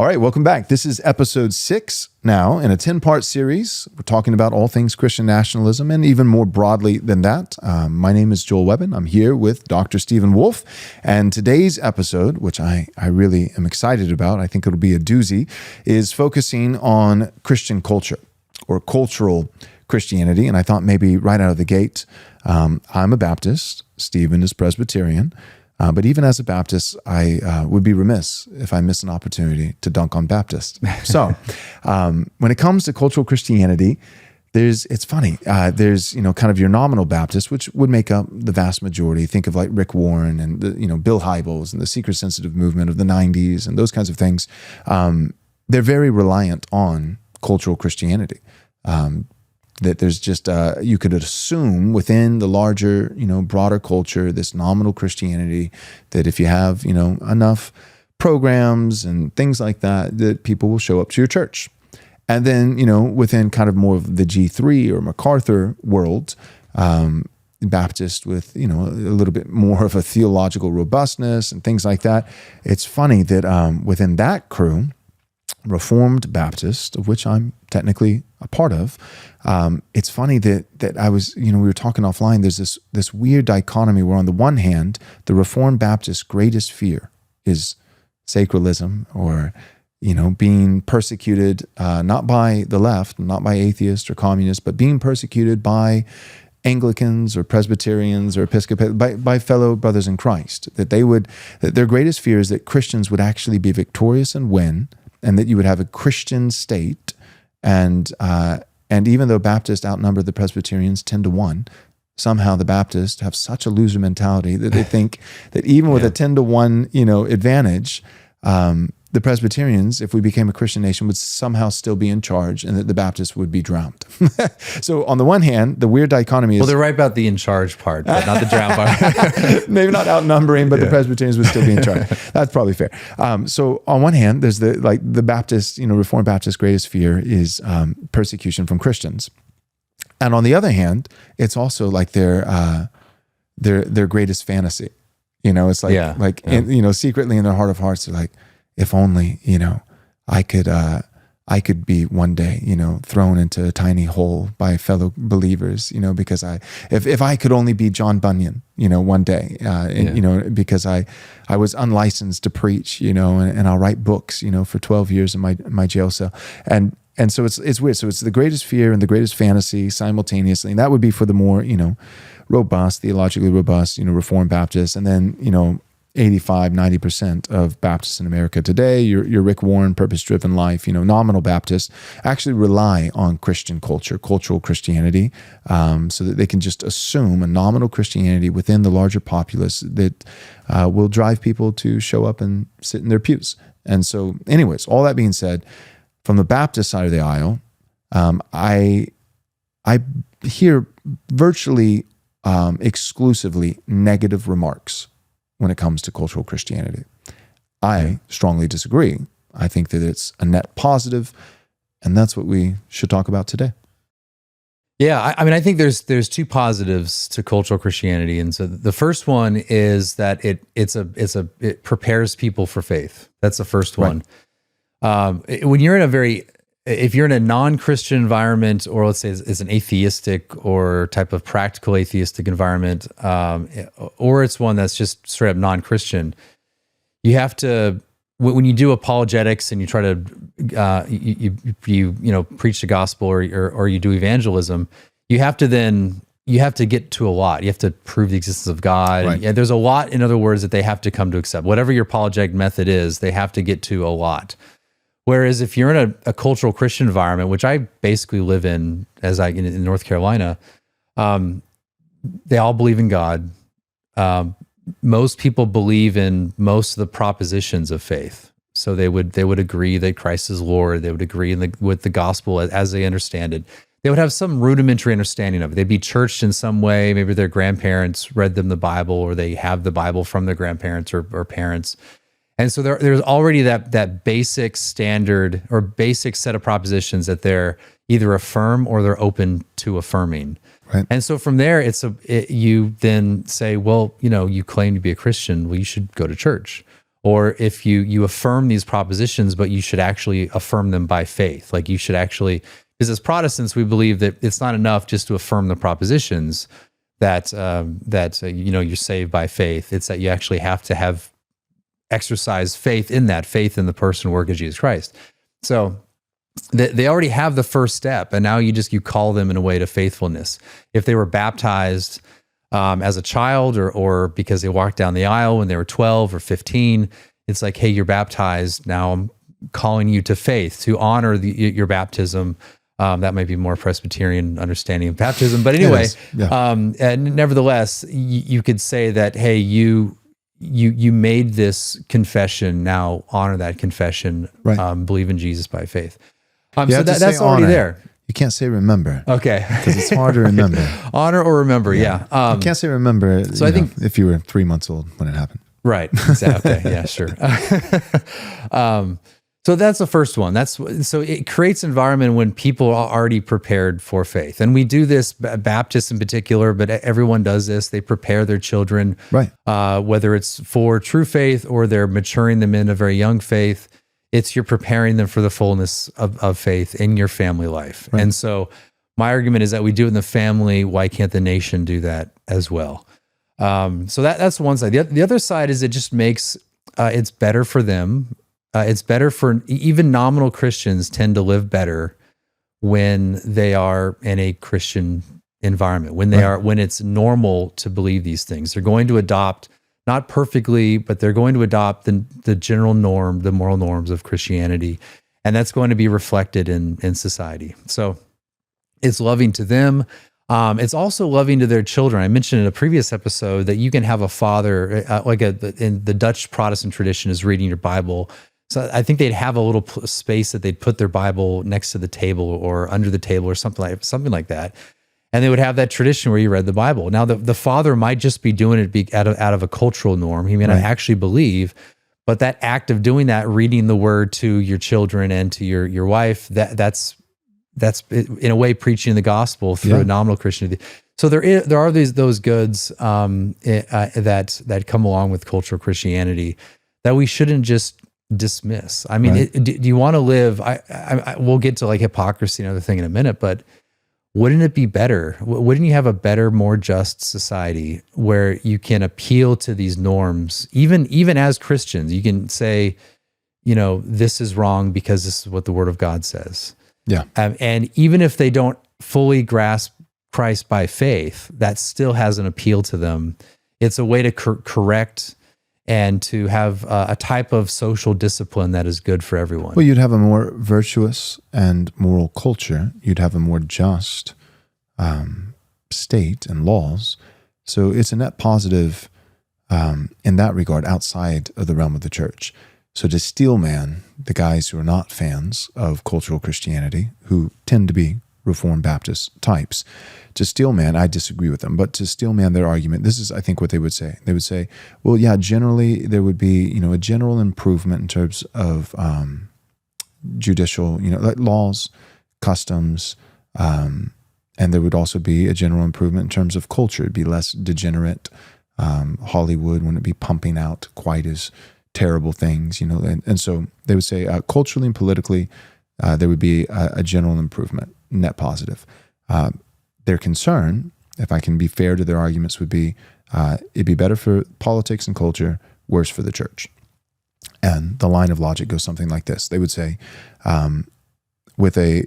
All right, welcome back. This is episode 6 now in a 10-part series. We're talking about all things Christian nationalism and even more broadly than that. My name is Joel Webbon. I'm here with Dr. Stephen Wolfe. And today's episode, which I really am excited about, I think it'll be a doozy, is focusing on Christian culture or cultural Christianity. And I thought maybe right out of the gate, I'm a Baptist, Stephen is Presbyterian. But even as a Baptist, I would be remiss if I miss an opportunity to dunk on Baptist. So when it comes to cultural Christianity, it's funny. There's, kind of your nominal Baptist, which would make up the vast majority. Think of like Rick Warren and, Bill Hybels and the seeker-sensitive movement of the 90s and those kinds of things. They're very reliant on cultural Christianity. That there's just, you could assume within the larger, broader culture, this nominal Christianity, that if you have, enough programs and things like that, that people will show up to your church. And then, within kind of more of the G3 or MacArthur world, Baptist with, a little bit more of a theological robustness and things like that. It's funny that within that crew, Reformed Baptist, of which I'm technically a part of, it's funny that I was, we were talking offline, there's this weird dichotomy where on the one hand, the Reformed Baptist's greatest fear is sacralism or, being persecuted, not by the left, not by atheists or communists, but being persecuted by Anglicans or Presbyterians or Episcopal, by fellow brothers in Christ, that their greatest fear is that Christians would actually be victorious and win, and that you would have a Christian state, and even though Baptists outnumber the Presbyterians 10-1, somehow the Baptists have such a loser mentality that they think that even with a 10-1, advantage, the Presbyterians, if we became a Christian nation, would somehow still be in charge, and that the Baptists would be drowned. So on the one hand, the weird dichotomy is... Well, they're right about the in charge part, but not the drown part. Maybe not outnumbering, but the Presbyterians would still be in charge. That's probably fair. So on one hand, there's the Baptist, Reformed Baptist greatest fear is persecution from Christians. And on the other hand, it's also like their greatest fantasy. It's like secretly in their heart of hearts, they're like, if only, I could be one day, thrown into a tiny hole by fellow believers, because if I could only be John Bunyan, one day, because I was unlicensed to preach, and I'll write books, for 12 years in my jail cell. And so it's weird. So it's the greatest fear and the greatest fantasy simultaneously. And that would be for the more, robust, theologically robust, Reformed Baptists. And then, 85-90% of Baptists in America today, your Rick Warren, purpose-driven life, nominal Baptists, actually rely on Christian culture, cultural Christianity, so that they can just assume a nominal Christianity within the larger populace that will drive people to show up and sit in their pews. And so anyways, all that being said, from the Baptist side of the aisle, I hear virtually exclusively negative remarks when it comes to cultural Christianity. I strongly disagree. I think that it's a net positive, and that's what we should talk about today. Yeah, I think there's two positives to cultural Christianity, and so the first one is that it prepares people for faith. That's the first one. When you're if you're in a non-Christian environment, or let's say it's an atheistic or type of practical atheistic environment, or it's one that's just straight up non-Christian, you have to, when you do apologetics and you try to, you preach the gospel or you do evangelism, you have to get to a lot. You have to prove the existence of God. Right. And there's a lot, in other words, that they have to come to accept. Whatever your apologetic method is, they have to get to a lot. Whereas if you're in a cultural Christian environment, which I basically live in in North Carolina, they all believe in God. Most people believe in most of the propositions of faith. So they would agree that Christ is Lord. They would agree with the gospel as they understand it. They would have some rudimentary understanding of it. They'd be churched in some way. Maybe their grandparents read them the Bible, or they have the Bible from their grandparents or parents. And so there's already that basic standard or basic set of propositions that they're either affirm or they're open to affirming. Right. And so from there, you then say, well, you claim to be a Christian, well, you should go to church. Or if you affirm these propositions, but you should actually affirm them by faith. Like you should actually, because as Protestants, we believe that it's not enough just to affirm the propositions that you're saved by faith. It's that you actually have to have exercise faith in the person and work of Jesus Christ. So they already have the first step, and now you call them in a way to faithfulness. If they were baptized as a child or because they walked down the aisle when they were 12 or 15, it's like, hey, you're baptized. Now I'm calling you to faith, to honor your baptism. That might be more Presbyterian understanding of baptism. But anyway, and nevertheless, you could say that, hey, you made this confession, now honor that confession, right. Believe in Jesus by faith. So that's already there. You can't say remember. Okay. Because it's hard to remember. Honor or remember, yeah. You can't say remember so I think if you were 3 months old when it happened. Right, exactly. Yeah, sure. So that's the first one. So it creates environment when people are already prepared for faith. And we do this, Baptists in particular, but everyone does this. They prepare their children, right? Whether it's for true faith or they're maturing them in a very young faith. You're preparing them for the fullness of faith in your family life. Right. And so my argument is that we do it in the family. Why can't the nation do that as well? So that's one side. The other side is it just makes it's better for them. It's better for even nominal Christians tend to live better when they are in a Christian environment, when it's normal to believe these things. They're going to adopt, not perfectly, but they're going to adopt the general norm, the moral norms of Christianity, and that's going to be reflected in society. So it's loving to them. It's also loving to their children. I mentioned in a previous episode that you can have a father, in the Dutch Protestant tradition is reading your Bible. So I think they'd have a little space that they'd put their Bible next to the table or under the table or something like that. And they would have that tradition where you read the Bible. Now, the father might just be doing it out of a cultural norm. He may not actually believe, but that act of doing that, reading the word to your children and to your wife, that's in a way preaching the gospel through a nominal Christianity. So there are those goods that come along with cultural Christianity that we shouldn't just dismiss. I mean, do you want to live? We'll get to like hypocrisy and other thing in a minute, but wouldn't it be better? Wouldn't you have a better, more just society where you can appeal to these norms, even as Christians? You can say, this is wrong because this is what the Word of God says. Yeah. And even if they don't fully grasp Christ by faith, that still has an appeal to them. It's a way to correct and to have a type of social discipline that is good for everyone. Well, you'd have a more virtuous and moral culture. You'd have a more just state and laws. So it's a net positive in that regard outside of the realm of the church. So to steelman the guys who are not fans of cultural Christianity, who tend to be Reformed Baptist types, to steelman, I disagree with them, but to steelman their argument, this is, I think, what they would say. They would say, well, yeah, generally there would be, a general improvement in terms of judicial, like laws, customs, and there would also be a general improvement in terms of culture. It'd be less degenerate. Hollywood wouldn't be pumping out quite as terrible things, and so they would say culturally and politically, there would be a general improvement, net positive. Their concern, if I can be fair to their arguments, would be it'd be better for politics and culture, worse for the church. And the line of logic goes something like this. They would say, with a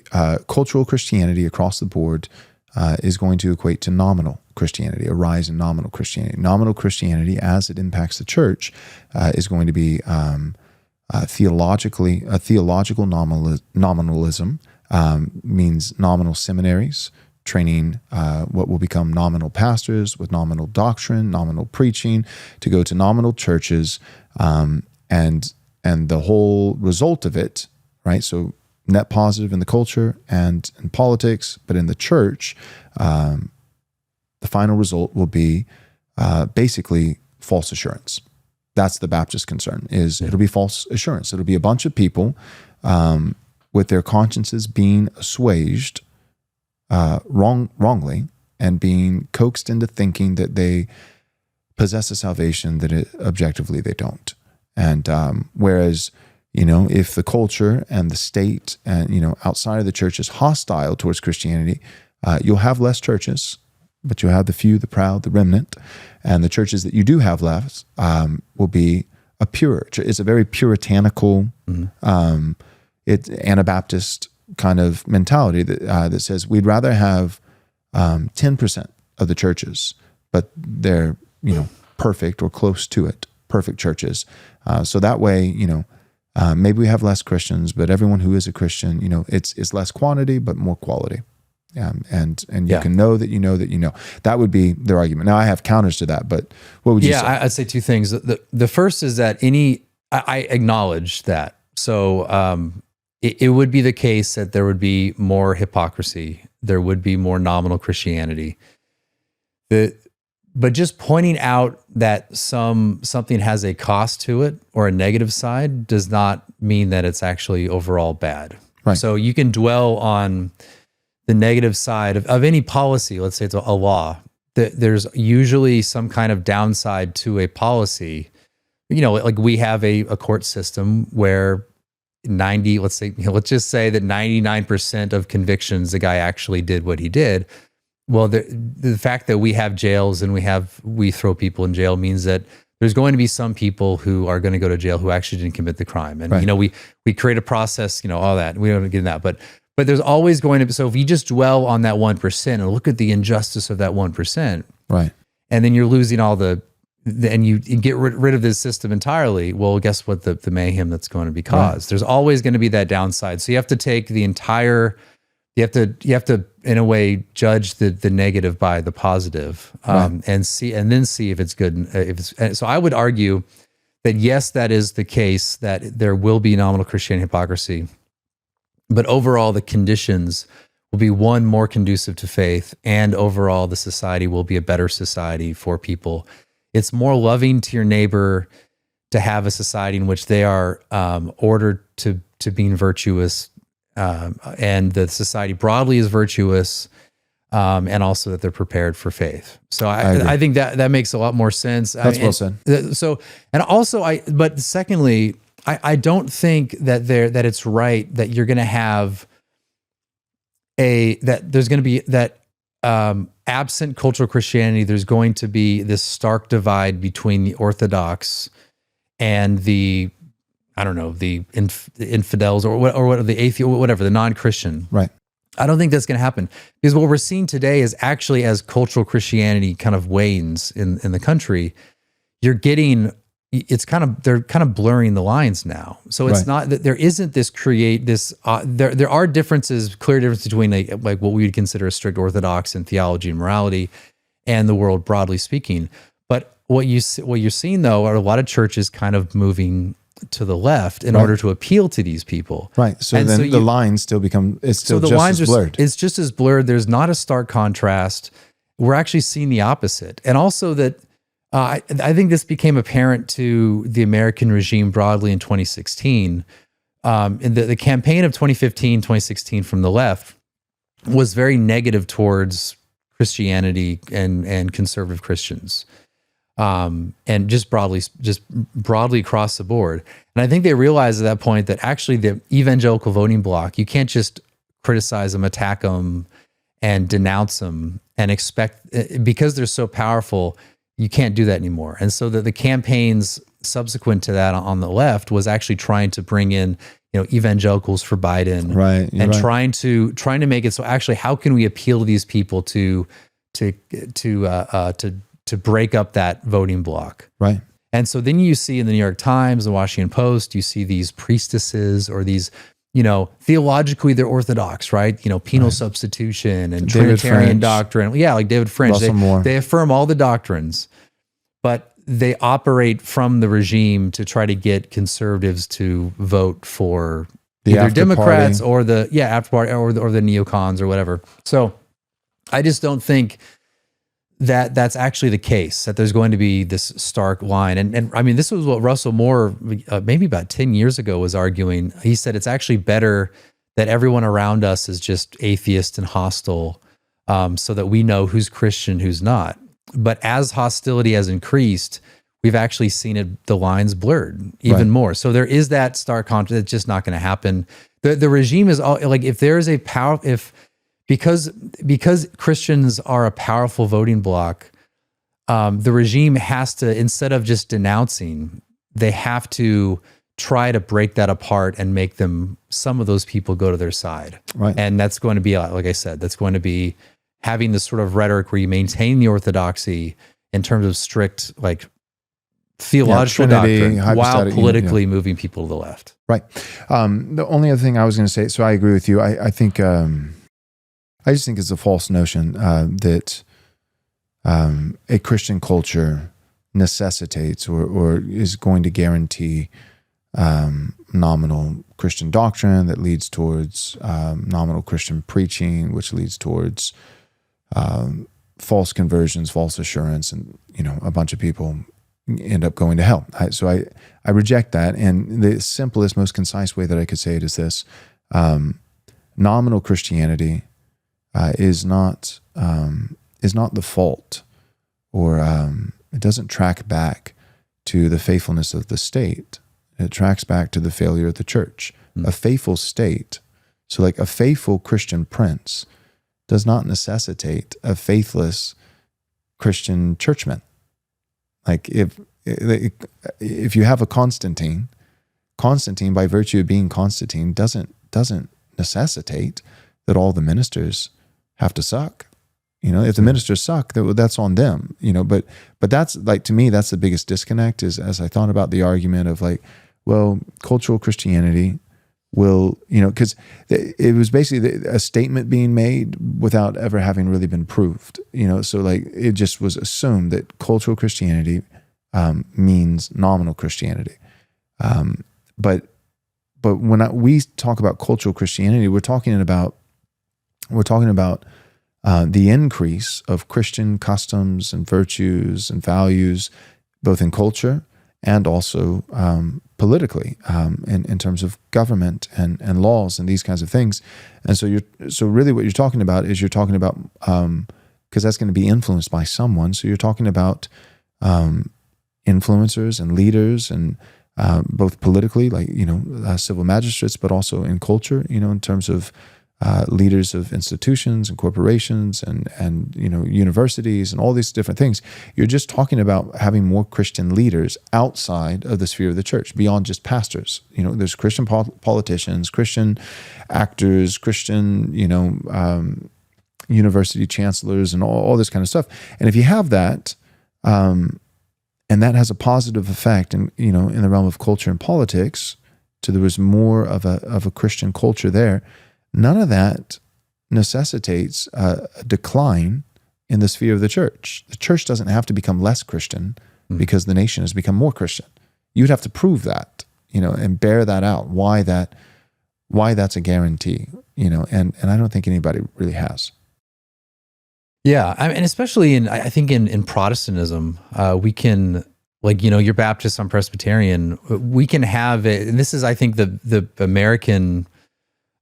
cultural Christianity across the board is going to equate to nominal Christianity, a rise in nominal Christianity. Nominal Christianity, as it impacts the church, is going to be theological nominalism, means nominal seminaries, training what will become nominal pastors with nominal doctrine, nominal preaching, to go to nominal churches, and the whole result of it, right? So net positive in the culture and in politics, but in the church, the final result will be basically false assurance. That's the Baptist concern, it'll be false assurance. It'll be a bunch of people with their consciences being assuaged wrongly and being coaxed into thinking that they possess a salvation that objectively they don't. And whereas, if the culture and the state and, outside of the church is hostile towards Christianity, you'll have less churches, but you'll have the few, the proud, the remnant. And the churches that you do have left will be a pure. It's a very puritanical, Anabaptist kind of mentality that says we'd rather have 10% of the churches, but they're, perfect or close to it, perfect churches. So that way, maybe we have less Christians, but everyone who is a Christian, it's less quantity, but more quality. And you can know that you know that you know. That would be their argument. Now I have counters to that, but what would you say? I'd say two things. The first is that I acknowledge that. So it would be the case that there would be more hypocrisy. There would be more nominal Christianity. But just pointing out that something has a cost to it or a negative side does not mean that it's actually overall bad. Right. So you can dwell on the negative side of any policy. Let's say it's a law. There's usually some kind of downside to a policy. Like we have a court system where let's just say that 99% of convictions, the guy actually did what he did. Well, the fact that we have jails and we throw people in jail means that there's going to be some people who are going to go to jail who actually didn't commit the crime. And, right. We create a process, all that. We don't get in that. But there's always going to be, so if you just dwell on that 1% and look at the injustice of that 1%, right, and then you're losing all and you get rid of this system entirely, well, guess what? The mayhem that's going to be caused. Right. There's always going to be that downside. So you have to take the entire, you have to in a way judge the negative by the positive, right. and then see if it's good. So I would argue that yes, that is the case, that there will be nominal Christian hypocrisy, but overall the conditions will be more conducive to faith, and overall the society will be a better society for people. It's more loving to your neighbor to have a society in which they are ordered to being virtuous, and the society broadly is virtuous, and also that they're prepared for faith. So I think that makes a lot more sense. That's well said. So, and also but secondly, I don't think that it's right that you're going to have that there's going to be that absent cultural Christianity, there's going to be this stark divide between the Orthodox and the infidels or what the atheist, whatever, the non-Christian. Right. I don't think that's going to happen, because what we're seeing today is actually, as cultural Christianity kind of wanes in the country, they're kind of blurring the lines now. So it's not that there isn't this there are differences, clear differences between like what we would consider a strict Orthodox in theology and morality and the world broadly speaking. But what you're seeing though are a lot of churches kind of moving to the left in order to appeal to these people. Right. So then the lines still become, it's still just as blurred. It's just as blurred. There's not a stark contrast. We're actually seeing the opposite. And also that I think this became apparent to the American regime broadly in 2016. In the campaign of 2015, 2016 from the left was very negative towards Christianity and conservative Christians. And just broadly across the board. And I think they realized at that point that actually the evangelical voting bloc, you can't just criticize them, attack them, and denounce them and expect, because they're so powerful, you can't do that anymore. And so the campaigns subsequent to that on the left was actually trying to bring in, evangelicals for Biden, right, and trying to make it so actually, how can we appeal to these people to break up that voting bloc. Right. And so then you see in the New York Times, the Washington Post, you see these priestesses or these, theologically they're Orthodox, right? Penal substitution and Trinitarian doctrine. Yeah, like David French. They affirm all the doctrines, but they operate from the regime to try to get conservatives to vote for either Democrats or after party or the neocons or whatever. So I just don't think that's actually the case, that there's going to be this stark line. And I mean, this was what Russell Moore, maybe about 10 years ago, was arguing. He said it's actually better that everyone around us is just atheist and hostile, so that we know who's Christian, who's not. But as hostility has increased, we've actually seen the lines blurred even more. So there is that stark contrast. It's just not going to happen. The regime is all like, if there is a power, because Christians are a powerful voting bloc, the regime has to, instead of just denouncing, they have to try to break that apart and make some of those people go to their side. Right. And that's going to be, like I said, that's going to be having this sort of rhetoric where you maintain the orthodoxy in terms of strict, like, theological Trinity, doctrine, while politically moving people to the left. Right. The only other thing I was going to say, so I agree with you. I think, I just think it's a false notion that a Christian culture necessitates or is going to guarantee nominal Christian doctrine that leads towards nominal Christian preaching, which leads towards false conversions, false assurance, and a bunch of people end up going to hell. So I reject that. And the simplest, most concise way that I could say it is this: nominal Christianity is not the fault, or it doesn't track back to the faithfulness of the state. It tracks back to the failure of the church. A faithful state, so like a faithful Christian prince, does not necessitate a faithless Christian churchman. Like if you have a Constantine by virtue of being Constantine doesn't necessitate that all the ministers have to suck. If the ministers suck, that's on them. But that's, like, to me, that's the biggest disconnect. Is, as I thought about the argument of, like, well, cultural Christianity will, because it was basically a statement being made without ever having really been proved. So, like, it just was assumed that cultural Christianity means nominal Christianity. But when we talk about cultural Christianity, we're talking about the increase of Christian customs and virtues and values, both in culture and also politically, in terms of government and laws and these kinds of things. And so really what you're talking about, because that's going to be influenced by someone. So you're talking about influencers and leaders, and both politically, like civil magistrates, but also in culture, in terms of leaders of institutions and corporations and universities and all these different things. You're just talking about having more Christian leaders outside of the sphere of the church, beyond just pastors. There's Christian politicians, Christian actors, Christian university chancellors, and all this kind of stuff. And if you have that, and that has a positive effect in the realm of culture and politics, so there was more of a Christian culture there. None of that necessitates a decline in the sphere of the church. The church doesn't have to become less Christian because the nation has become more Christian. You'd have to prove that, and bear that out. Why that's a guarantee, and I don't think anybody really has. Yeah, and especially I think in Protestantism, we can, like, you're Baptist, I'm Presbyterian. We can have it, and this is, I think, the American,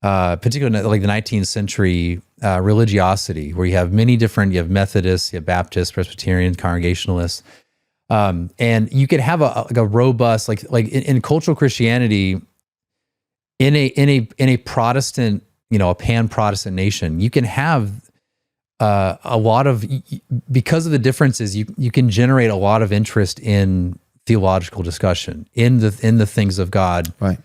particularly like the 19th century religiosity, where you have Methodists, you have Baptists, Presbyterian, Congregationalists, and you could have a robust, like in cultural Christianity, in a Protestant, a pan-Protestant nation, you can have a lot of, because of the differences, you can generate a lot of interest in theological discussion, in the things of God. Right.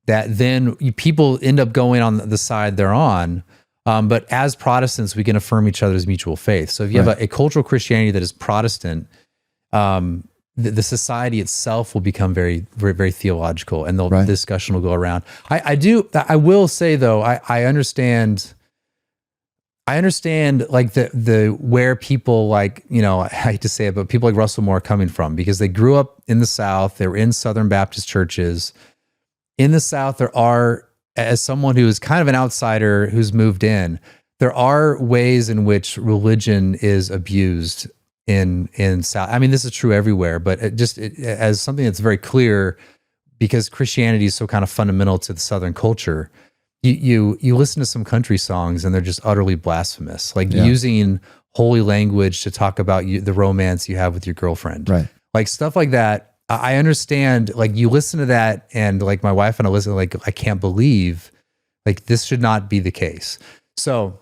That then people end up going on the side they're on. But as Protestants, we can affirm each other's mutual faith. So if you have a cultural Christianity that is Protestant, the society itself will become very, very, very theological, and the discussion will go around. I will say, though, I understand like the where people, like, I hate to say it, but people like Russell Moore are coming from, because they grew up in the South. They were in Southern Baptist churches. In the South, there are, as someone who is kind of an outsider who's moved in, there are ways in which religion is abused in South. I mean, this is true everywhere, but as something that's very clear, because Christianity is so kind of fundamental to the Southern culture. You listen to some country songs and they're just utterly blasphemous, like using holy language to talk about the romance you have with your girlfriend. Right. Like stuff like that. I understand, like you listen to that and like my wife and I listen, like I can't believe like this should not be the case. So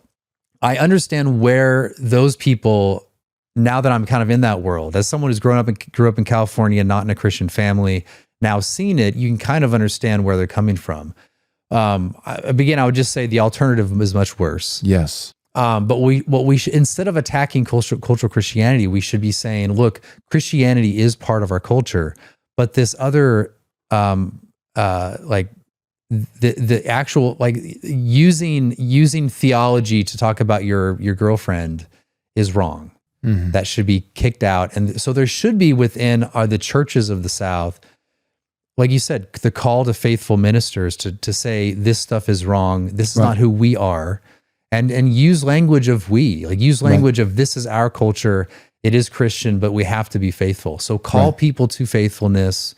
I understand where those people, now that I'm kind of in that world, as someone who's grew up in California, not in a Christian family, now seeing it, you can kind of understand where they're coming from. Again, I would just say the alternative is much worse. Yes. But what we should, instead of attacking cultural Christianity, we should be saying, look, Christianity is part of our culture, but this other, like the actual, like using theology to talk about your girlfriend is wrong. Mm-hmm. That should be kicked out. And so there should be within the churches of the South, like you said, the call to faithful ministers to say this stuff is wrong. This is not who we are. And use language of we, like use language of this is our culture. It is Christian, but we have to be faithful. So call people to faithfulness,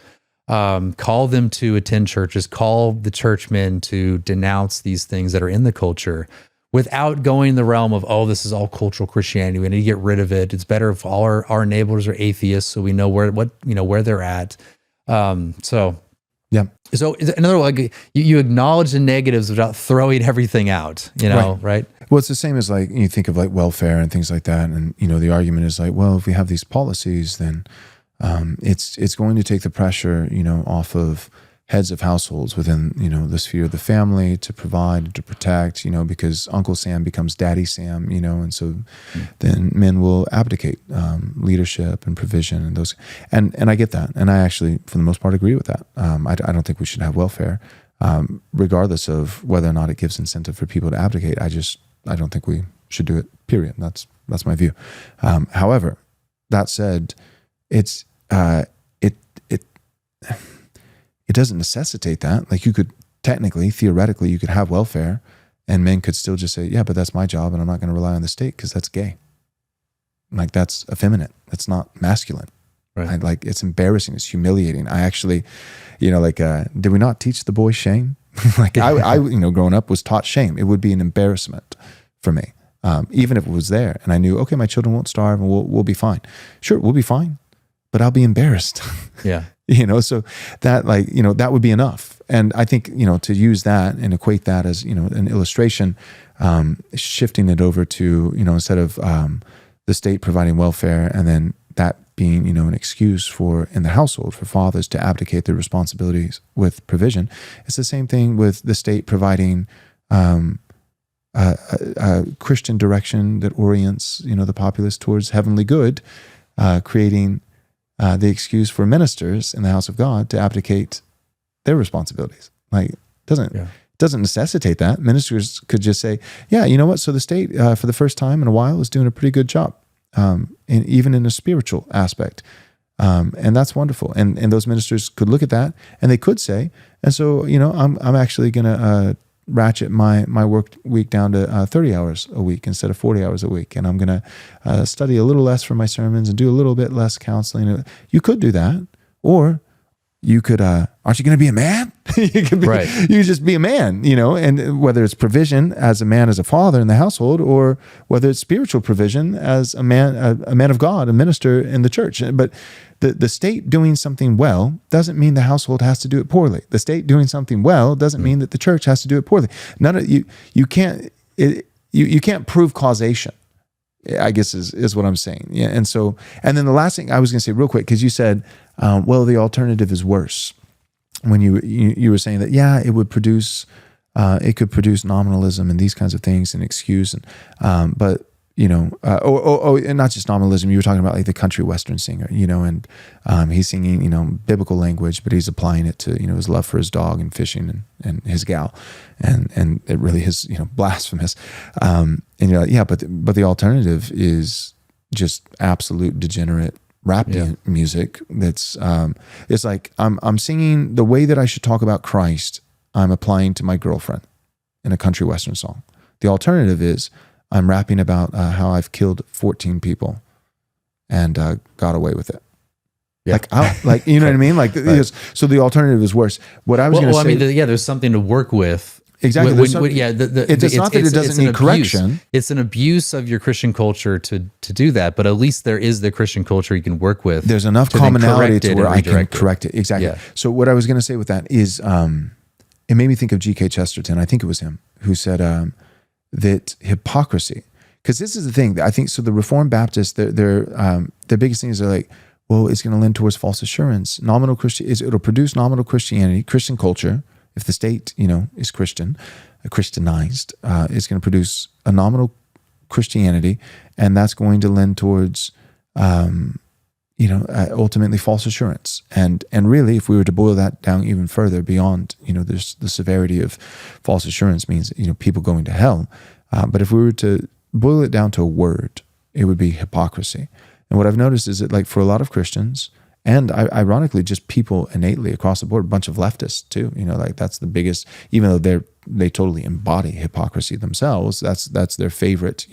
call them to attend churches, call the churchmen to denounce these things that are in the culture without going the realm of, oh, this is all cultural Christianity. We need to get rid of it. It's better if all our neighbors are atheists so we know where they're at. Yeah. So in other words, like you acknowledge the negatives without throwing everything out, right? Well, it's the same as like you think of like welfare and things like that. And, the argument is like, well, if we have these policies, then it's going to take the pressure, off of heads of households within, the sphere of the family to provide, to protect, because Uncle Sam becomes Daddy Sam, and so then men will abdicate leadership and provision and those. And I get that. And I actually, for the most part, agree with that. I don't think we should have welfare, regardless of whether or not it gives incentive for people to abdicate. I don't think we should do it, period. That's my view. However, that said, it doesn't necessitate that. Like you could theoretically, you could have welfare and men could still just say, yeah, but that's my job and I'm not going to rely on the state because that's gay. Like that's effeminate. That's not masculine. Right. It's embarrassing. It's humiliating. I actually, did we not teach the boys shame? Like I, growing up was taught shame. It would be an embarrassment for me. Even if it was there and I knew, okay, my children won't starve and we'll be fine. Sure, we'll be fine, but I'll be embarrassed. Yeah. So that that would be enough. And I think, to use that and equate that as, an illustration, shifting it over to, instead of the state providing welfare and then that being, an excuse for in the household for fathers to abdicate their responsibilities with provision. It's the same thing with the state providing a Christian direction that orients, the populace towards heavenly good, creating the excuse for ministers in the house of God to abdicate their responsibilities. Like doesn't necessitate that. Ministers could just say, yeah, you know what? So the state, for the first time in a while, is doing a pretty good job, and even in a spiritual aspect. And that's wonderful. And those ministers could look at that and they could say, and so, I'm actually going to ratchet my work week down to 30 hours a week instead of 40 hours a week. And I'm going to study a little less for my sermons and do a little bit less counseling. You could do that. Or you could, aren't you going to be a man? You could just be a man, and whether it's provision as a man, as a father in the household, or whether it's spiritual provision as a man of God, a minister in the church. But the state doing something well doesn't mean the household has to do it poorly. The state doing something well doesn't mean that the church has to do it poorly. You can't prove causation, I guess is what I'm saying. Yeah. And then the last thing I was going to say real quick, because you said, well, the alternative is worse. When you were saying that, yeah, it would produce, it could produce nominalism and these kinds of things and excuse, but and not just nominalism. You were talking about like the country western singer, and he's singing, biblical language, but he's applying it to, his love for his dog and fishing and his gal, and it really is, blasphemous. And you're like, yeah, but the alternative is just absolute degenerate rap music. That's it's like I'm singing the way that I should talk about Christ. I'm applying to my girlfriend in a country western song. The alternative is I'm rapping about how I've killed 14 people and got away with it. Yeah. You know what I mean? Like, so the alternative is worse. What I was going to say. There's something to work with Exactly. It's not that it doesn't need correction. It's an abuse of your Christian culture to do that, but at least there is the Christian culture you can work with. There's enough commonality to where I can correct it. Exactly. Yeah. So what I was going to say with that is, it made me think of G.K. Chesterton. I think it was him who said that hypocrisy, because this is the thing. I think so. The Reformed Baptists, their biggest thing is they're like, well, it's going to lend towards false assurance. It'll produce nominal Christianity, Christian culture. If the state, is Christianized, it's going to produce a nominal Christianity, and that's going to lend towards, ultimately false assurance. And really, if we were to boil that down even further beyond, there's the severity of false assurance means, people going to hell. But if we were to boil it down to a word, it would be hypocrisy. And what I've noticed is that, like, for a lot of Christians, and ironically, just people innately across the board, a bunch of leftists too, like that's the biggest, even though they totally embody hypocrisy themselves, that's their favorite,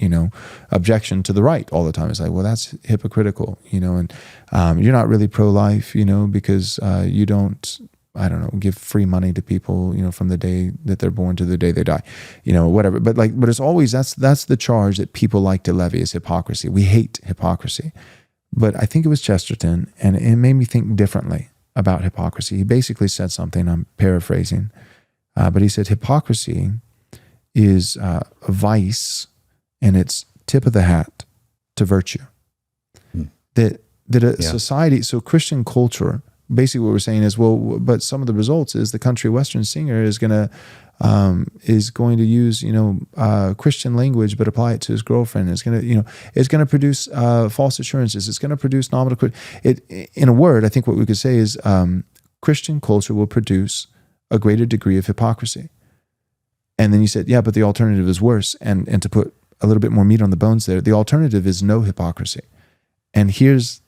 objection to the right all the time. It's like, well, that's hypocritical, and you're not really pro-life, because you don't, I don't know, give free money to people, from the day that they're born to the day they die, whatever. But it's always, that's the charge that people like to levy is hypocrisy. We hate hypocrisy. But I think it was Chesterton, and it made me think differently about hypocrisy. He basically said something, I'm paraphrasing, but he said hypocrisy is a vice, and it's tip of the hat to virtue. That society, so Christian culture, basically what we're saying is, well, but some of the results is the country western singer is going to use Christian language but apply it to his girlfriend. It's going to produce false assurances. It's going to produce nominal. In a word, I think what we could say is Christian culture will produce a greater degree of hypocrisy. And then you said, yeah, but the alternative is worse. And to put a little bit more meat on the bones there, the alternative is no hypocrisy. And here's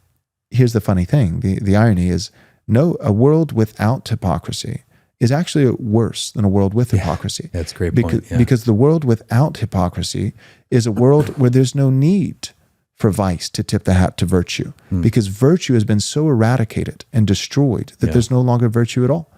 the funny thing. The irony is, no, a world without hypocrisy is actually worse than a world with hypocrisy. That's a great point. Because the world without hypocrisy is a world where there's no need for vice to tip the hat to virtue, because virtue has been so eradicated and destroyed that there's no longer virtue at all.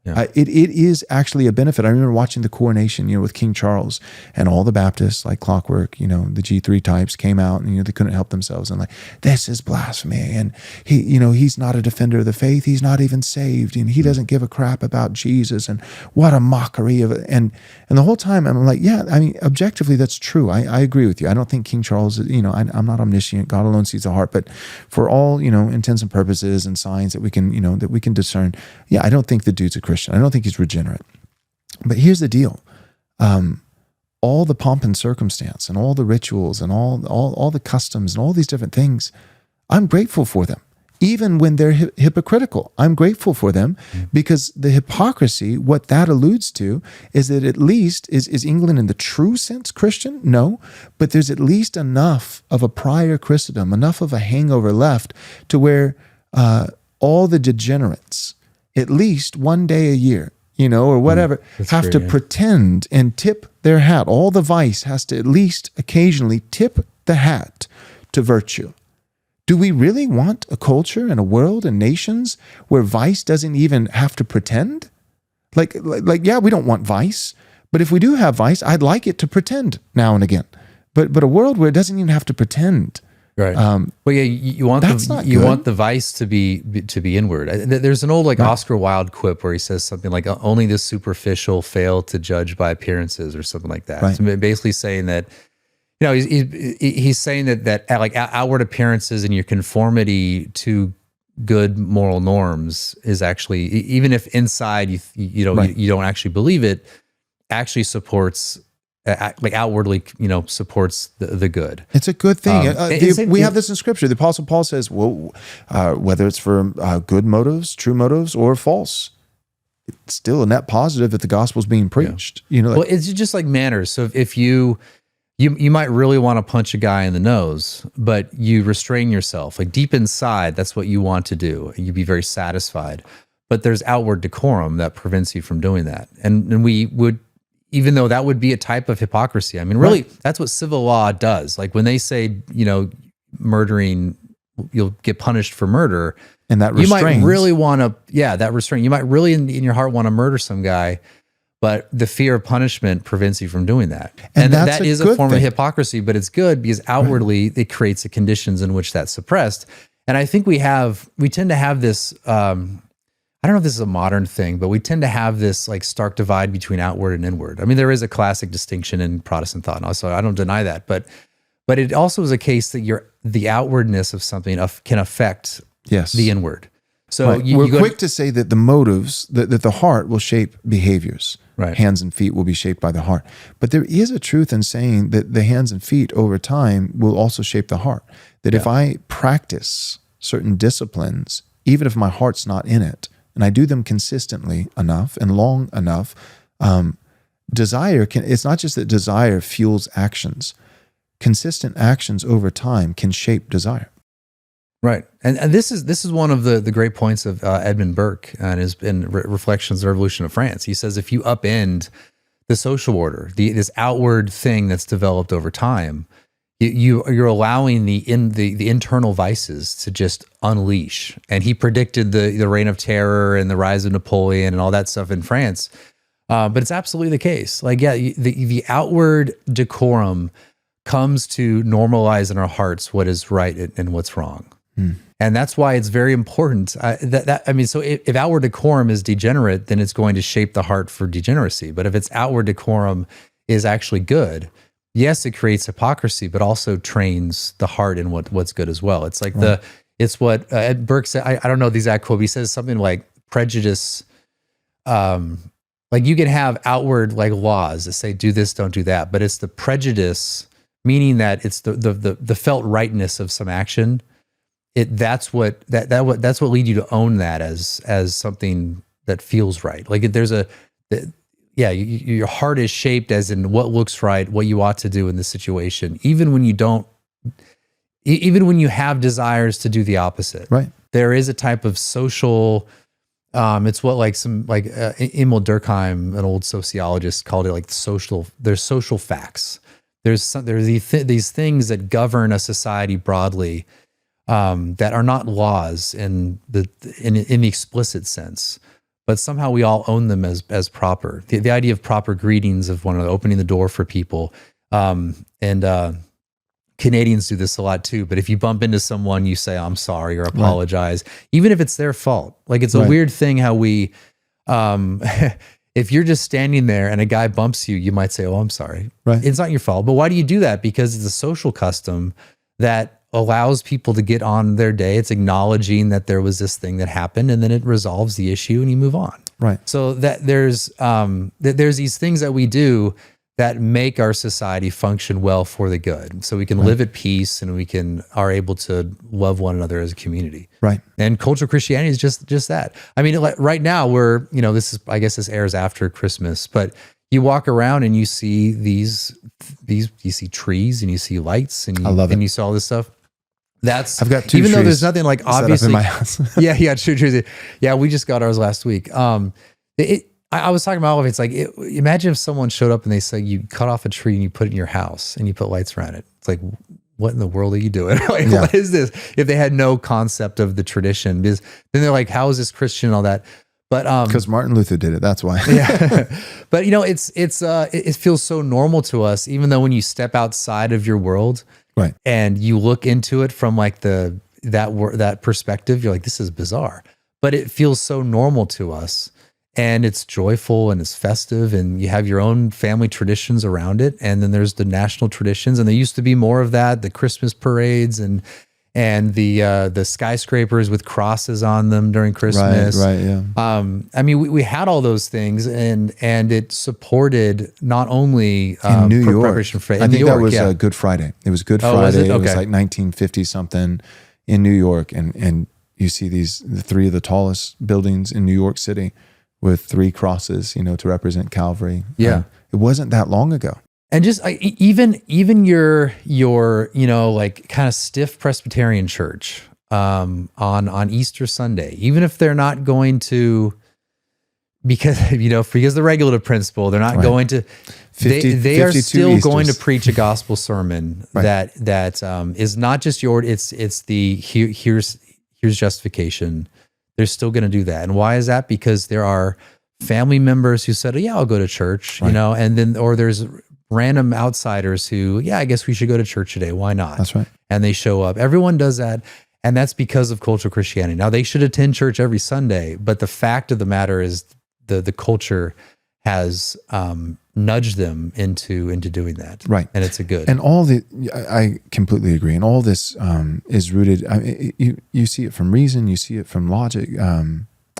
Yeah. It is actually a benefit. I remember watching the coronation, with King Charles, and all the Baptists, like clockwork, the G3 types came out, and they couldn't help themselves, and like, this is blasphemy, and he's not a defender of the faith, he's not even saved, and he doesn't give a crap about Jesus, and what a mockery of it. And the whole time I'm like, yeah, I mean, objectively that's true. I agree with you. I don't think King Charles, I'm not omniscient. God alone sees the heart, but for all intents and purposes and signs that we can discern, yeah, I don't think the dude's a Christian. I don't think he's regenerate. But here's the deal. All the pomp and circumstance and all the rituals and all the customs and all these different things, I'm grateful for them. Even when they're hypocritical, I'm grateful for them, because the hypocrisy, what that alludes to is that at least, is England in the true sense Christian? No, but there's at least enough of a prior Christendom, enough of a hangover left to where all the degenerates, at least one day a year, or whatever, have to pretend and tip their hat. All the vice has to at least occasionally tip the hat to virtue. Do we really want a culture and a world and nations where vice doesn't even have to pretend? Like, yeah, we don't want vice, but if we do have vice, I'd like it to pretend now and again. But a world where it doesn't even have to pretend. Right. Well, yeah, you want the vice to be inward. There's an old Oscar Wilde quip where he says something like, "Only the superficial fail to judge by appearances," or something like that. Right. So basically saying that, he's saying that outward appearances and your conformity to good moral norms is actually, even if inside you don't actually believe it, actually supports. Outwardly, supports the good. It's a good thing. We have this in Scripture. The Apostle Paul says, well, whether it's for good motives, true motives, or false, it's still a net positive that the gospel is being preached. Well, it's just like manners. So if you might really want to punch a guy in the nose, but you restrain yourself. Like deep inside, that's what you want to do. You'd be very satisfied. But there's outward decorum that prevents you from doing that. And we would, even though that would be a type of hypocrisy. I mean, really, that's what civil law does. Like when they say, murdering, you'll get punished for murder. And that restrains. You might really want to, that restraint. You might really in your heart want to murder some guy, But the fear of punishment prevents you from doing that. And that is a good form thing. of hypocrisy, but it's good because outwardly it creates the conditions in which that's suppressed. And I think we tend to have this, I don't know if this is a modern thing, but we tend to have this like stark divide between outward and inward. I mean, there is a classic distinction in Protestant thought, so I don't deny that, but it also is a case that the outwardness of something can affect the inward. So we're quick to say that the motives, that the heart will shape behaviors. Right. Hands and feet will be shaped by the heart. But there is a truth in saying that the hands and feet over time will also shape the heart. That if I practice certain disciplines, even if my heart's not in it, and I do them consistently enough and long enough, it's not just that desire fuels actions. Consistent actions over time can shape desire. Right. And this is one of the great points of Edmund Burke and his Reflections on the Revolution of France. He says if you upend the social order, this outward thing that's developed over time, you're allowing the internal vices to just unleash. And he predicted the reign of terror and the rise of Napoleon and all that stuff in France. But it's absolutely the case. Like, the outward decorum comes to normalize in our hearts what is right and what's wrong. And that's why it's very important. So if outward decorum is degenerate, then it's going to shape the heart for degeneracy. But if its outward decorum is actually good, yes, it creates hypocrisy, but also trains the heart in what's good as well. It's like it's what Ed Burke said. I don't know the exact quote. He says something like prejudice. Like you can have outward like laws that say do this, don't do that, but it's the prejudice, meaning that it's the felt rightness of some action. That's what leads you to own that as something that feels right. Like your heart is shaped as in what looks right, what you ought to do in this situation, even when you have desires to do the opposite. Right. There is a type of social. It's what Emil Durkheim, an old sociologist, called it like there's social facts. There's these things that govern a society broadly. That are not laws in the explicit sense, but somehow we all own them as proper. The idea of proper greetings of one another, opening the door for people, and Canadians do this a lot too. But if you bump into someone, you say I'm sorry or apologize, even if it's their fault. Like it's a weird thing how we, if you're just standing there and a guy bumps you, you might say, "Oh, I'm sorry." Right. It's not your fault. But why do you do that? Because it's a social custom that allows people to get on their day. It's acknowledging that there was this thing that happened, and then it resolves the issue and you move on. Right. So that there's these things that we do that make our society function well for the good. So we can live at peace and we are able to love one another as a community. Right. And cultural Christianity is just that. I mean, right now this airs after Christmas, but you walk around and you see you see trees and you see lights and you see all this stuff. I've got two even trees though there's nothing like obviously in my house. yeah, two trees. Yeah, we just got ours last week. I was talking about all of it. It's like, imagine if someone showed up and they say you cut off a tree and you put it in your house and you put lights around it. It's like, what in the world are you doing? What is this? If they had no concept of the tradition, because then they're like, how is this Christian and all that? But because Martin Luther did it, that's why. Yeah, but it feels so normal to us, even though when you step outside of your world, right, and you look into it from like that perspective, you're like, this is bizarre. But it feels so normal to us, and it's joyful and it's festive, and you have your own family traditions around it, and then there's the national traditions, and there used to be more of that, the Christmas parades and the skyscrapers with crosses on them during Christmas. Right, yeah. I mean, we had all those things, and it supported not only in New York. Preparation for I think that was Good Friday. It was Good Friday. Was it? Okay. It was like 1950 something in New York, and you see the three of the tallest buildings in New York City with three crosses, to represent Calvary. Yeah, it wasn't that long ago. And just even your like kind of stiff Presbyterian church on Easter Sunday, even if they're not going to, because the regulative principle, they're not going to. They are still Easters. Going to preach a gospel sermon that is not just it's the here's justification. They're still going to do that, and why is that? Because there are family members who said, oh, yeah, I'll go to church, Right. and then, or there's random outsiders who, yeah, I guess we should go to church today. Why not? That's right. And they show up. Everyone does that. And that's because of cultural Christianity. Now, they should attend church every Sunday, but the fact of the matter is the culture has nudged them into doing that. Right. And it's a good. And I completely agree. And all this is rooted, you see it from reason, you see it from logic,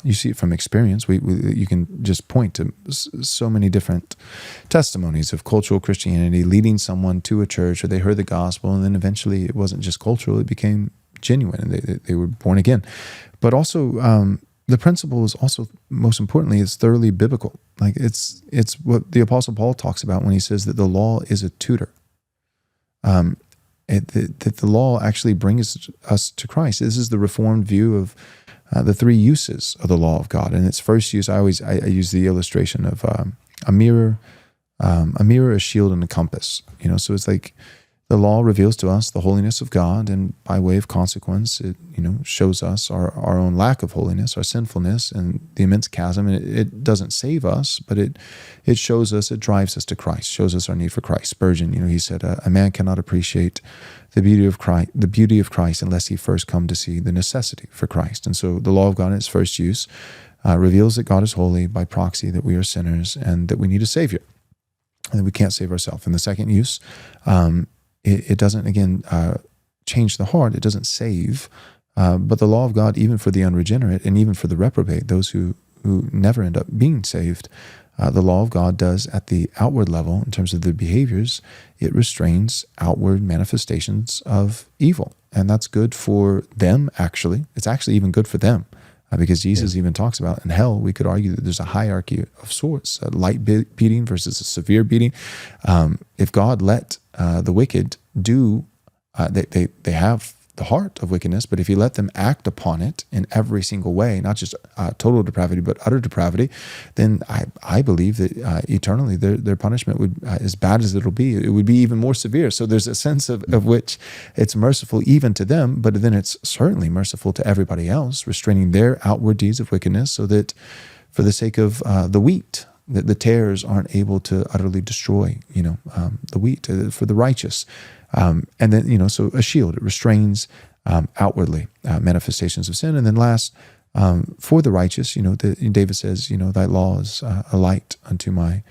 you see it from experience. You can just point to so many different testimonies of cultural Christianity leading someone to a church, or they heard the gospel, and then eventually it wasn't just cultural, it became genuine, and they were born again. But also, the principle is also, most importantly, is thoroughly biblical. Like it's what the Apostle Paul talks about when he says that the law is a tutor. That the law actually brings us to Christ. This is the Reformed view of the three uses of the law of God. And its first use, I use the illustration of a mirror, a shield, and a compass. So it's like the law reveals to us the holiness of God, and by way of consequence, it shows us our own lack of holiness, our sinfulness, and the immense chasm. And it doesn't save us, but it shows us, it drives us to Christ, shows us our need for Christ. Spurgeon, he said, a man cannot appreciate the beauty of Christ unless he first come to see the necessity for Christ. And so the law of God in its first use reveals that God is holy, by proxy that we are sinners and that we need a Savior, and that we can't save ourselves. In the second use, it doesn't, again, change the heart. It doesn't save. But the law of God, even for the unregenerate and even for the reprobate, those who never end up being saved, the law of God does at the outward level, in terms of the behaviors, it restrains outward manifestations of evil. And that's good for them, actually. It's actually even good for them. Because Jesus even talks about, in hell, we could argue that there's a hierarchy of sorts, a light beating versus a severe beating. If God let the wicked do, they have the heart of wickedness, but if he let them act upon it in every single way, not just total depravity, but utter depravity, then I believe that eternally their punishment would, as bad as it'll be, it would be even more severe. So there's a sense of which it's merciful even to them, but then it's certainly merciful to everybody else, restraining their outward deeds of wickedness, so that for the sake of the wheat, that the tares aren't able to utterly destroy, the wheat for the righteous. And then, so a shield, it restrains outwardly manifestations of sin. And then last, for the righteous, David says, thy law is a light unto my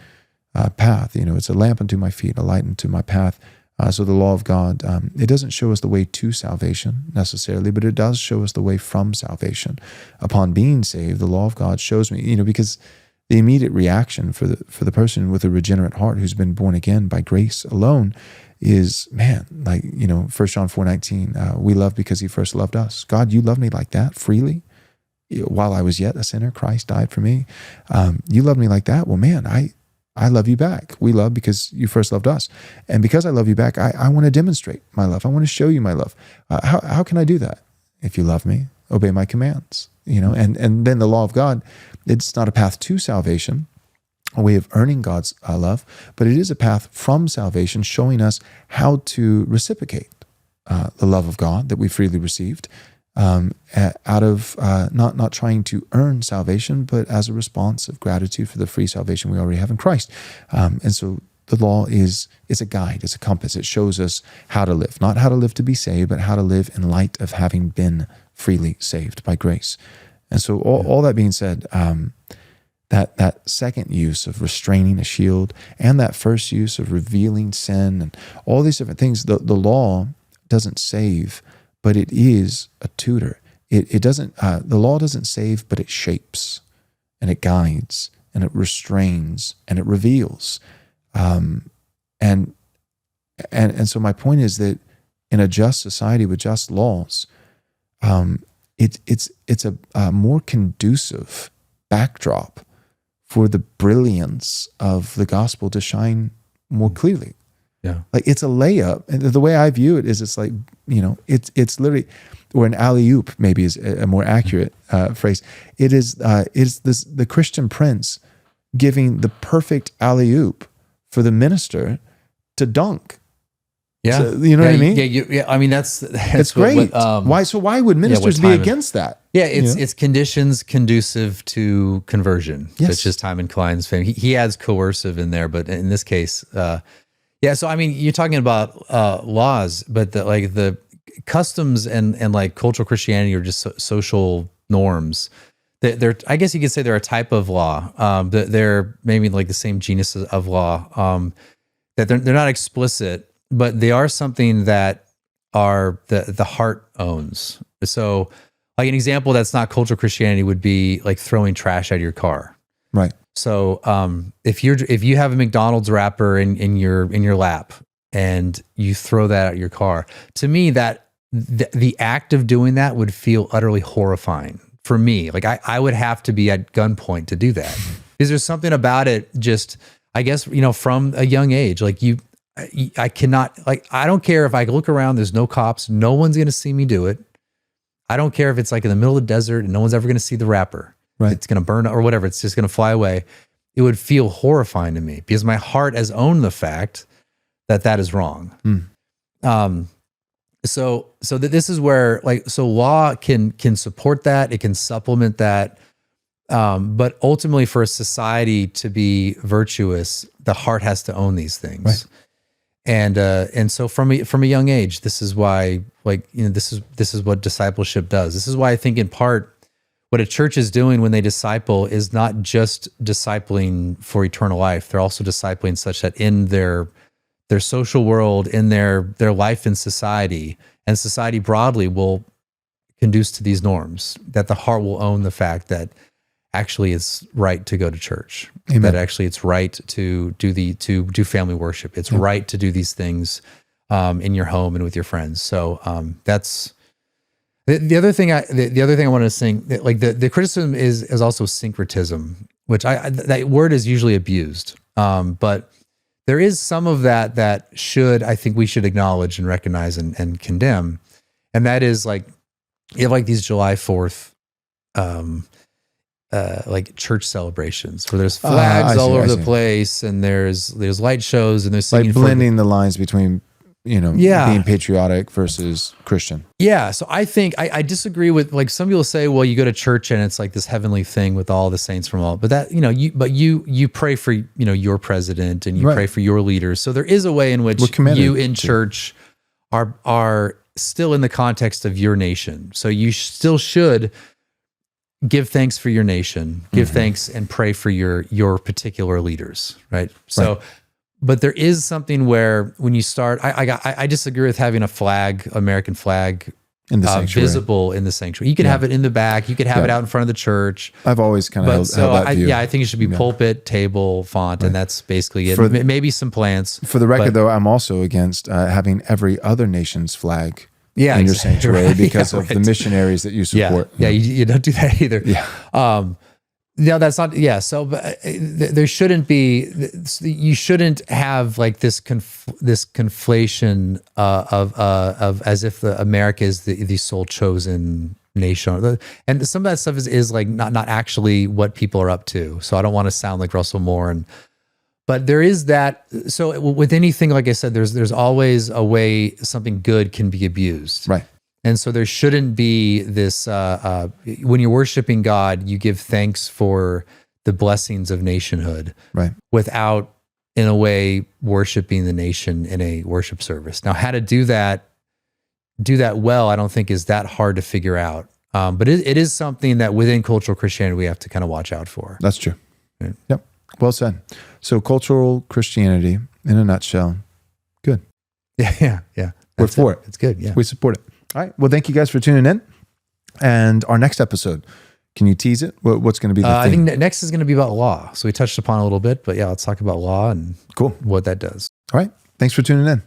path. It's a lamp unto my feet, a light unto my path. So the law of God, it doesn't show us the way to salvation necessarily, but it does show us the way from salvation. Upon being saved, the law of God shows me, because the immediate reaction for the person with a regenerate heart who's been born again by grace alone is, man, 1 John 4:19, we love because he first loved us. God, you love me like that freely. While I was yet a sinner, Christ died for me. You love me like that. Well, man, I love you back. We love because you first loved us. And because I love you back, I want to demonstrate my love. I want to show you my love. How can I do that? If you love me, obey my commands. And then the law of God, it's not a path to salvation, a way of earning God's love, but it is a path from salvation, showing us how to reciprocate the love of God that we freely received, out of not trying to earn salvation, but as a response of gratitude for the free salvation we already have in Christ. And so the law is a guide, it's a compass. It shows us how to live, not how to live to be saved, but how to live in light of having been freely saved by grace. And so all that being said, that second use of restraining a shield, and that first use of revealing sin, and all these different things, the law doesn't save, but it is a tutor. It doesn't. The law doesn't save, but it shapes, and it guides, and it restrains, and it reveals. And so my point is that in a just society with just laws, it's a more conducive backdrop for the brilliance of the gospel to shine more clearly. Yeah. Like it's a layup. And the way I view it is it's like, it's literally, or an alley-oop maybe is a more accurate phrase. It is the Christian prince giving the perfect alley-oop for the minister to dunk. Yeah. So, you know what I mean? Yeah. I mean, that's It's great. Why would ministers be against that? Yeah, it's conditions conducive to conversion. Yes. Such as time and Klein's fame. He adds coercive in there, but in this case, so I mean, you're talking about laws, but the customs and like cultural Christianity are just social norms. They're I guess you could say they're a type of law. They're maybe like the same genus of law. That they're not explicit, but they are something that are the heart owns. So, like an example that's not cultural Christianity would be like throwing trash out of your car. Right. So, if you have a McDonald's wrapper in your lap and you throw that out of your car, to me that the act of doing that would feel utterly horrifying for me. Like I would have to be at gunpoint to do that. Because there's something about it, just I guess from a young age, like I cannot, like, I don't care if I look around, there's no cops, no one's going to see me do it. I don't care if it's like in the middle of the desert and no one's ever going to see the wrapper. Right. It's going to burn or whatever. It's just going to fly away. It would feel horrifying to me because my heart has owned the fact that is wrong. So that this is where law can support that. It can supplement that. But ultimately for a society to be virtuous, the heart has to own these things. Right. And so from a young age, this is why, this is what discipleship does. This is why I think in part what a church is doing when they disciple is not just discipling for eternal life. They're also discipling such that in their social world, in their life in society, and society broadly will conduce to these norms, that the heart will own the fact that actually it's right to go to church. Amen. That actually it's right to do family worship. It's right to do these things in your home and with your friends. So that's the other thing. The other thing I wanted to sing, like the criticism is also syncretism, which that word is usually abused, but there is some of that I think we should acknowledge and recognize and condemn, and that is like you have like these July 4th. Like church celebrations where there's flags all over the place and there's light shows and there's singing, like blending the lines between being patriotic versus Christian. Yeah. So I think I disagree with, like, some people say, well, you go to church and it's like this heavenly thing with all the saints from all, but that, you pray for, your president and you pray for your leaders. So there is a way in which you in church are still in the context of your nation. So you still should give thanks for your nation, give thanks and pray for your particular leaders. Right. So, but there is something where when you start, I disagree with having a flag, American flag, in the sanctuary, visible in the sanctuary. You can have it in the back. You could have it out in front of the church. I've always kind of held that view. I think it should be pulpit, table, font, and that's basically it. Maybe some plants. For the record, though, I'm also against having every other nation's flag in your sanctuary because of the missionaries that you support. Yeah, you don't do that either. Yeah. No, that's not. Yeah. So there shouldn't be. You shouldn't have like this conflation of as if America is the sole chosen nation, and some of that stuff is like not actually what people are up to. So I don't want to sound like Russell Moore, but there is that. So with anything, like I said, there's always a way something good can be abused. Right. And so there shouldn't be this, when you're worshiping God, you give thanks for the blessings of nationhood, right, without, in a way, worshiping the nation in a worship service. Now, how to do that well, I don't think is that hard to figure out. But it is something that within cultural Christianity, we have to kind of watch out for. That's true. Yeah. Yep. Well said. So cultural Christianity, in a nutshell, good. Yeah. We're for it. It's good. Yeah. We support it. All right. Well, thank you guys for tuning in. And our next episode, can you tease it? What's going to be the theme? I think next is going to be about law. So we touched upon it a little bit, but yeah, let's talk about law and cool what that does. All right. Thanks for tuning in.